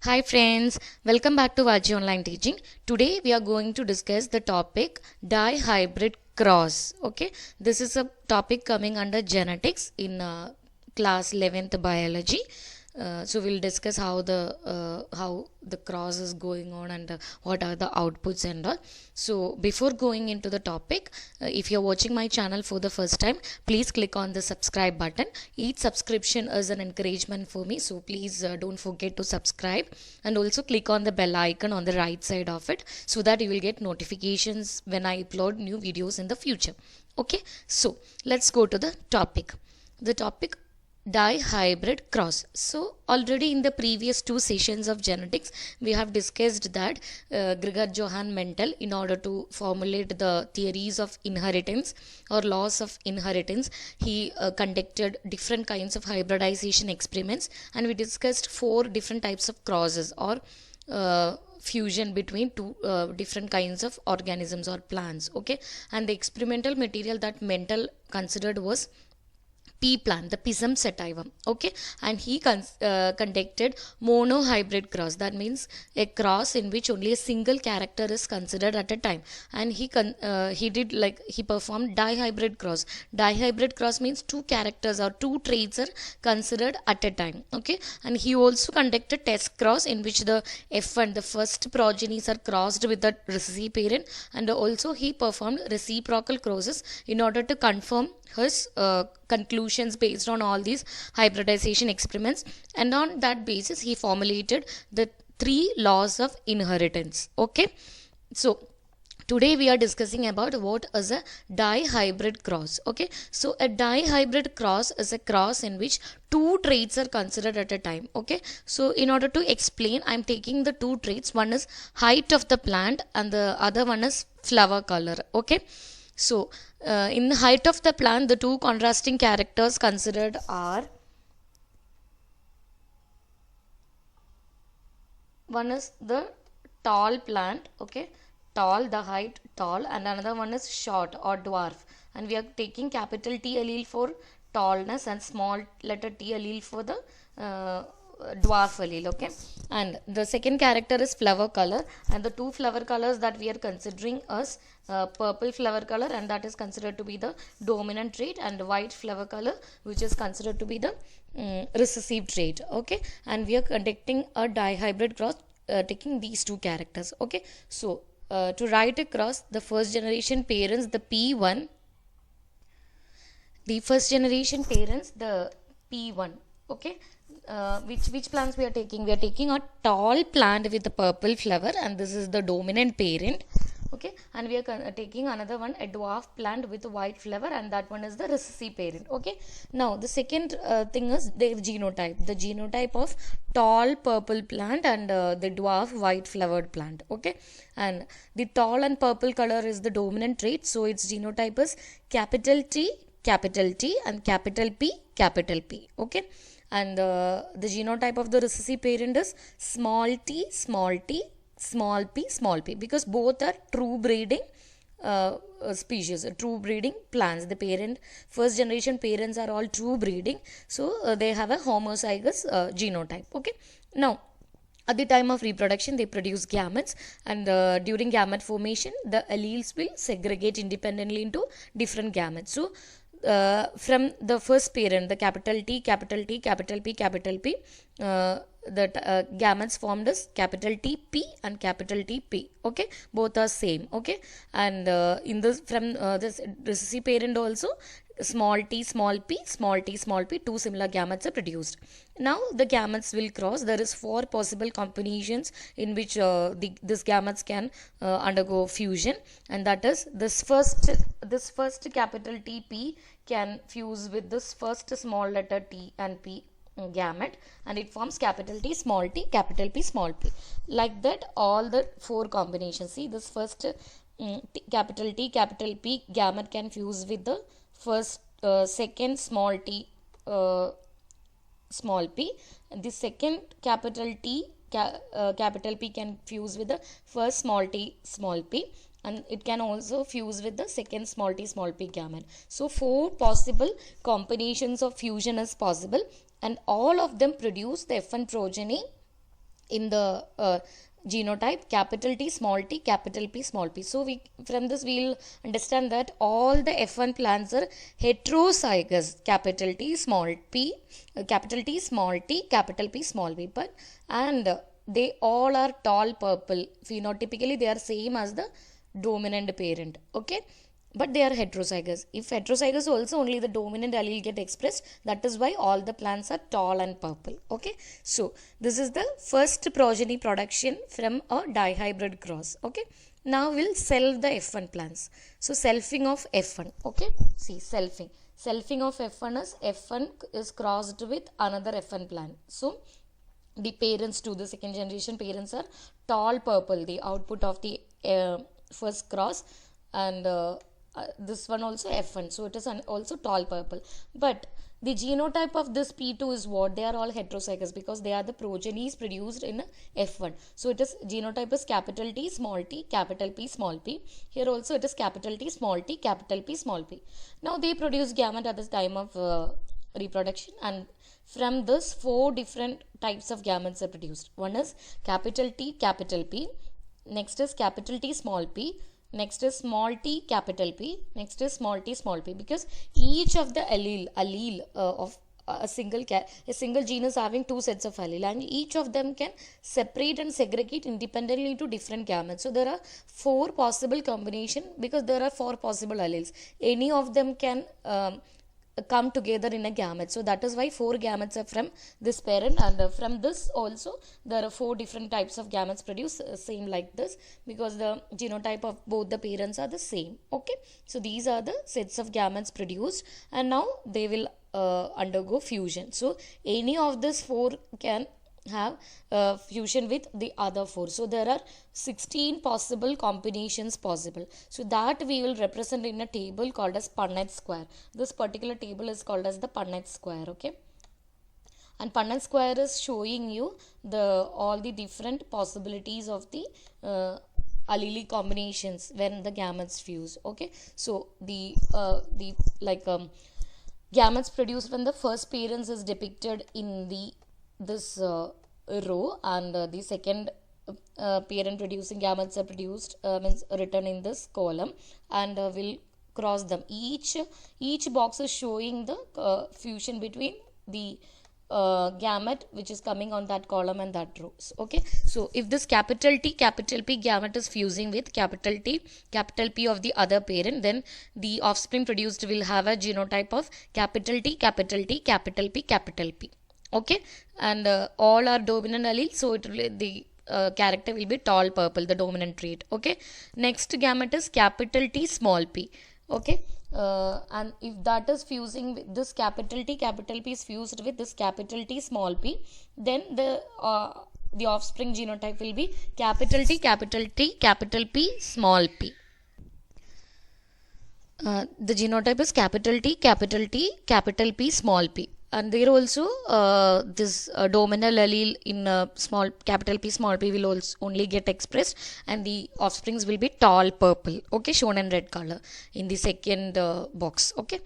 Hi friends, welcome back to Vaji Online Teaching. Today we are going to discuss the topic dihybrid cross. Okay, this is a topic coming under genetics in class 11th biology. So we'll discuss how the cross is going on and what are the outputs and all. So before going into the topic, if you're watching my channel for the first time, please click on the subscribe button. Each subscription is an encouragement for me, so please don't forget to subscribe and also click on the bell icon on the right side of it so that you will get notifications when I upload new videos in the future. Okay, so let's go to the topic. The topic dihybrid cross. So already in the previous two sessions of genetics we have discussed that Gregor Johann Mendel, in order to formulate the theories of inheritance or laws of inheritance, he conducted different kinds of hybridization experiments, and we discussed four different types of crosses or fusion between two different kinds of organisms or plants. Okay, and the experimental material that Mendel considered was pea plant, the Pisum sativum. Okay, and he conducted monohybrid cross. That means a cross in which only a single character is considered at a time. And he performed dihybrid cross. Dihybrid cross means two characters or two traits are considered at a time. Okay, and he also conducted test cross in which the F1, the first progenies, are crossed with the recessive parent, and also he performed reciprocal crosses in order to confirm his conclusions based on all these hybridization experiments, and on that basis he formulated the three laws of inheritance. Okay, so today we are discussing about what is a dihybrid cross. Okay, so a dihybrid cross is a cross in which two traits are considered at a time. Okay, so in order to explain, I'm taking the two traits. One is height of the plant and the other one is flower color. Okay, so in the height of the plant, the two contrasting characters considered are, one is the tall plant, okay, tall, the height tall, and another one is short or dwarf. And we are taking capital T allele for tallness and small letter t allele for the dwarf allele. Okay, and the second character is flower color, and the two flower colors that we are considering is purple flower color, and that is considered to be the dominant trait, and white flower color, which is considered to be the recessive trait. Okay, and we are conducting a dihybrid cross taking these two characters. Okay, so to write a cross, the first generation parents, the P1, the first generation parents, the P1. Okay, which plants we are taking? We are taking a tall plant with the purple flower, and this is the dominant parent. Okay, and we are taking another one, a dwarf plant with white flower, and that one is the recessive parent. Okay, now the second thing is their genotype, the genotype of tall purple plant and the dwarf white flowered plant. Okay, and the tall and purple color is the dominant trait, so its genotype is capital T, capital T, and capital P, capital P. Okay, and the genotype of the recessive parent is small t, small t, small p, small p, because both are true breeding species, true breeding plants. The parent, first generation parents are all true breeding, so they have a homozygous genotype. Okay, now at the time of reproduction they produce gametes, and during gamete formation the alleles will segregate independently into different gametes. So from the first parent, the capital T, capital T, capital P, capital P, the gametes formed as capital T P and capital T P. Okay, both are same. Okay, and in this, from this recessive parent also, small t, small p, small t, small p, two similar gametes are produced. Now the gametes will cross. There is four possible combinations in which this gametes can undergo fusion, and that is this first capital T P can fuse with this first small letter T and P gamete, and it forms capital T, small t, capital P, small p. Like that, all the four combinations. See, this first capital T, capital P gamete can fuse with the first second small t, small p, and the second capital T, capital P can fuse with the first small t, small p, and it can also fuse with the second small t, small p gamete. So four possible combinations of fusion is possible, and all of them produce the F1 progeny in the genotype, capital T, small t, capital P, small p. So we from this we'll understand that all the F1 plants are heterozygous, capital T, small p, capital T, small t, capital P, small p. But and they all are tall purple. Phenotypically, they are same as the dominant parent. Okay, but they are heterozygous. If heterozygous also, only the dominant allele get expressed. That is why all the plants are tall and purple. Okay, so this is the first progeny production from a dihybrid cross. Okay, now we'll self the F1 plants. So selfing of F1. Okay, see selfing of F1 is crossed with another F1 plant. So the parents to the second generation parents are tall purple, the output of the first cross, and this one also F1, so it is also tall purple. But the genotype of this P2 is what? They are all heterozygous because they are the progenies produced in F1. So it is genotype is capital T, small t, capital P, small p. Here also it is capital T, small t, capital P, small p. Now they produce gamete at the time of reproduction, and from this 4 different types of gametes are produced. One is capital T, capital P. Next is capital T, small p. Next is small t, capital P. Next is small t, small p. Because each of the allele of a single genus having 2 sets of allele, and each of them can separate and segregate independently into different gametes. So there are 4 possible combination because there are 4 possible alleles. Any of them can come together in a gamete. So that is why 4 gametes are from this parent, and from this also there are 4 different types of gametes produced, same like this, because the genotype of both the parents are the same. Okay, so these are the sets of gametes produced, and now they will undergo fusion. So any of these 4 can have fusion with the other 4. So there are 16 possible combinations possible. So that we will represent in a table called as Punnett square. This particular table is called as the Punnett square. Okay, and Punnett square is showing you all the different possibilities of the allele combinations when the gametes fuse. Okay, so the gametes produced when the first parents is depicted in this row, and the second parent producing gametes are produced means written in this column, and will cross them. Each box is showing the fusion between the gamete which is coming on that column and that row. Okay, so if this capital T, capital P gamete is fusing with capital T, capital P of the other parent, then the offspring produced will have a genotype of capital T, capital T, capital P, capital P. Okay, and all are dominant allele, so it will, the character will be tall purple, the dominant trait. Okay, next gamete is capital T, small p. Okay, and if that is fusing with this capital T, capital P is fused with this capital T, small p, then the offspring genotype will be capital T, capital T, capital P, small p. The genotype is capital T, capital T, capital P, small p. And there also this dominant allele in small capital P, small p will also only get expressed, and the offsprings will be tall purple. Okay, shown in red color in the second box. Okay,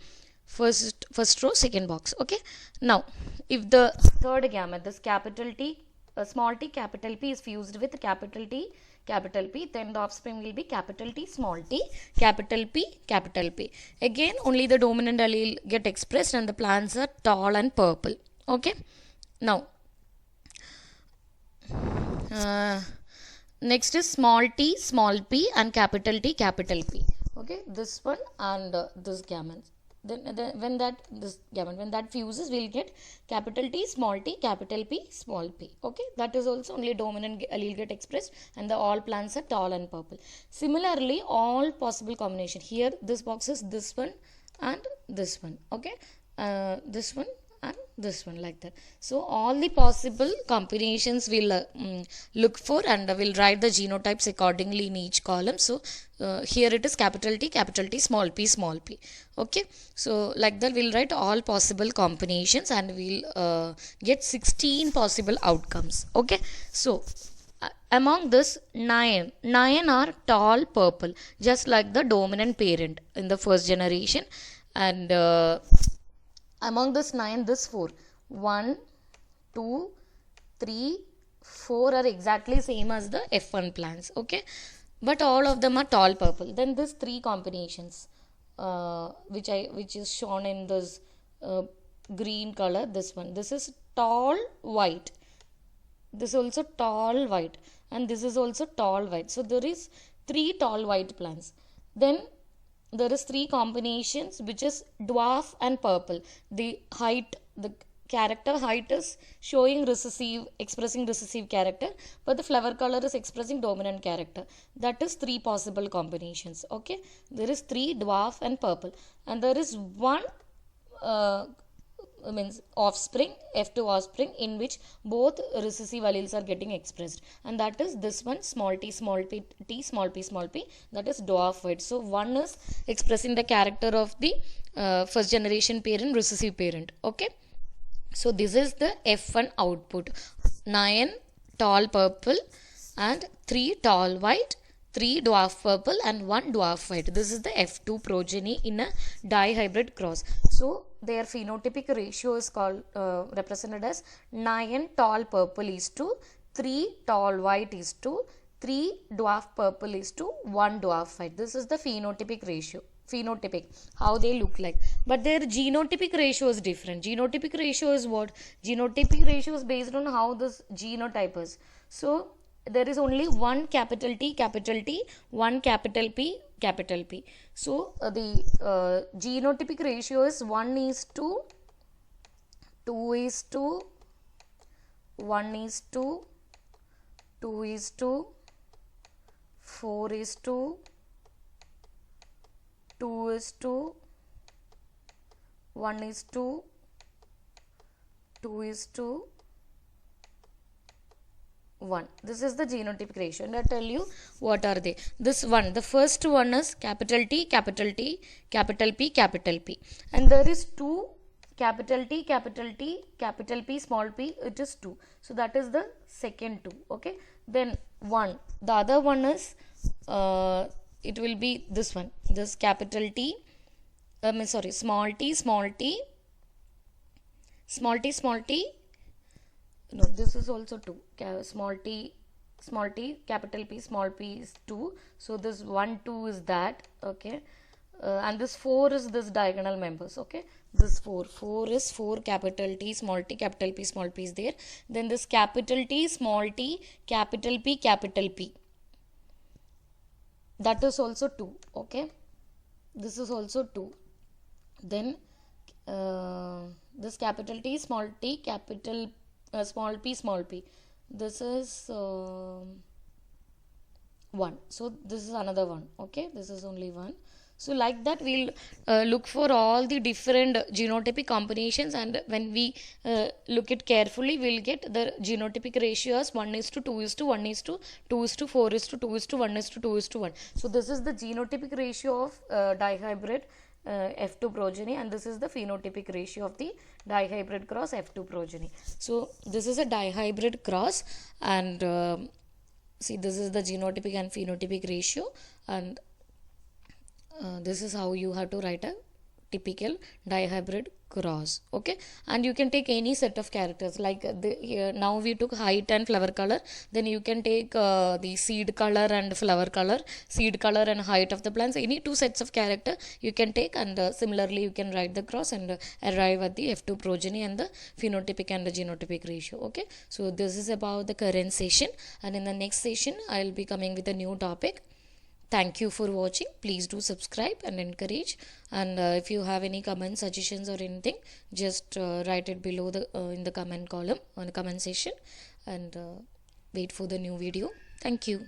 first row, second box. Okay, now if the third gamete, this capital T, small t, capital P is fused with capital T, capital P, then the offspring will be capital T, small t, capital P, capital P. Again, only the dominant allele get expressed, and the plants are tall and purple. Okay, now next is small t, small p, and capital T, capital P. Okay, this one and this gamete. Then when that fuses, we'll get capital T, small t, capital P, small p. Okay, that is also only dominant allele get expressed, and all plants are tall and purple. Similarly, all possible combination here, this box is this one and this one. Okay, this one and this one, like that. So all the possible combinations we'll look for, and we'll write the genotypes accordingly in each column. So here it is capital T, small p, small p. Okay, so like that we'll write all possible combinations, and we'll get 16 possible outcomes. Okay, so among this 9 are tall purple, just like the dominant parent in the first generation, and among this 9, this 4, 1, 2, 3, 4 are exactly same as the F1 plants, okay, but all of them are tall purple. Then this three combinations, which is shown in this green color. This is tall white, this also tall white, and this is also tall white. So there is three tall white plants. Then there is three combinations, which is dwarf and purple. The height, the character height is showing recessive, expressing recessive character, but the flower color is expressing dominant character. That is three possible combinations, okay. There is three dwarf and purple, and there is one means offspring, F2 offspring, in which both recessive alleles are getting expressed, and that is this one, small t small p t small p small p, that is dwarf white. So one is expressing the character of the first generation parent, recessive parent, okay. So this is the F1 output, 9 tall purple and 3 tall white, 3 dwarf purple and 1 dwarf white. This is the F2 progeny in a dihybrid cross. So their phenotypic ratio is called represented as 9 tall purple is to 3 tall white is to 3 dwarf purple is to 1 dwarf white. This is the phenotypic ratio. Phenotypic, how they look like, but their genotypic ratio is different. Genotypic ratio is what? Genotypic ratio is based on how this genotype is. So there is only one capital T, one capital P, capital P. So the genotypic ratio is 1 is to 2 is to 1 is to 2 is to 4 is to 2 is to 1 is to 2 is to 1. This is the genotypic ratio, and I tell you what are they. This one, the first one is capital T, capital T, capital P, capital P, and there is 2 capital T, capital T, capital P, small p, it is 2. So that is the second 2, okay. Then 1, the other one is it will be this one, this capital T, sorry, small t, small t, small t, small t, no, this is also 2, small t, capital P, small p is 2. So this 1, 2 is that, okay, and this 4 is this diagonal members, okay. This 4 is 4 capital T, small t, capital P, small p is there. Then this capital T, small t, capital P, capital P, that is also 2, okay. This is also 2. Then this capital T, small t, capital small p, small p, this is 1. So this is another one, okay. This is only 1. So like that we'll look for all the different genotypic combinations, and when we look it carefully, we'll get the genotypic ratios 1 is to 2 is to 1 is to 2 is to 4 is to 2 is to 1 is to 2 is to 1. So this is the genotypic ratio of dihybrid F2 progeny, and this is the phenotypic ratio of the dihybrid cross F2 progeny. So this is a dihybrid cross, and see, this is the genotypic and phenotypic ratio, and this is how you have to write a typical dihybrid cross, okay. And you can take any set of characters, like now we took height and flower color, then you can take the seed color and flower color, seed color and height of the plants, any two sets of character you can take, and similarly you can write the cross and arrive at the F2 progeny and the phenotypic and the genotypic ratio, okay. So this is about the current session, and in the next session I will be coming with a new topic. Thank you for watching. Please do subscribe and encourage, and if you have any comments, suggestions or anything, just write it below the in the comment column on the comment section, and wait for the new video. Thank you.